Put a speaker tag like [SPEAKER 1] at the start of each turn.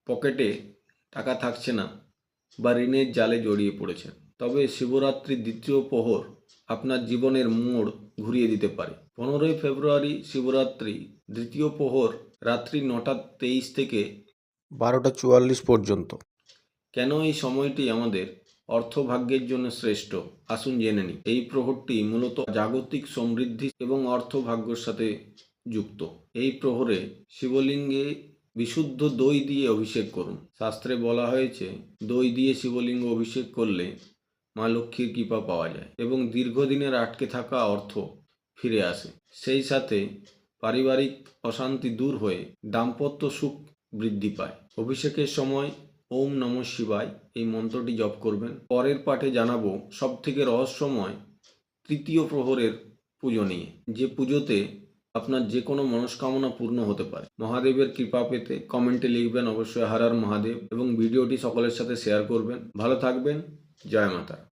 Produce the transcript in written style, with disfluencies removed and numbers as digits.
[SPEAKER 1] পকেটে টাকা থাকছে না বা ঋণের জালে জড়িয়ে পড়েছেন, তবে শিবরাত্রির দ্বিতীয় প্রহর আপনার জীবনের মোড় ঘুরিয়ে দিতে পারে। 15ই ফেব্রুয়ারি শিবরাত্রি দ্বিতীয় প্রহর রাত্রি 9:23 থেকে 12:44 পর্যন্ত। কেন এই সময়টি আমাদের অর্থভাগ্যের জন্য শ্রেষ্ঠ, আসুন জেনে নিই। এই প্রহরটি মূলত জাগতিক সমৃদ্ধি এবং অর্থভাগ্যের সাথে যুক্ত। এই প্রহরে শিবলিঙ্গে বিশুদ্ধ দই দিয়ে অভিষেক করুন। শাস্ত্রে বলা হয়েছে দই দিয়ে শিবলিঙ্গ অভিষেক করলে মা লক্ষ্মীর কৃপা পাওয়া যায় এবং দীর্ঘদিনের আটকে থাকা অর্থ ফিরে আসে। সেই সাথে পারিবারিক অশান্তি দূর হয়ে দাম্পত্য সুখ বৃদ্ধি পায়। অভিষেকের সময় ওম নমঃ শিবায় এই মন্ত্রটি জপ করবেন। পরের পাঠে জানাবো সবথেকে রহস্যময় তৃতীয় প্রহরের পুজো নিয়ে, যে পুজোতে আপনার যে কোনো মনস্কামনা পূর্ণ হতে পারে। মহাদেবের কৃপা পেতে কমেন্টে লিখবেন অবশ্যই হর হর মহাদেব এবং ভিডিওটি সকলের সাথে শেয়ার করবেন। ভালো থাকবেন। জয় মাতা।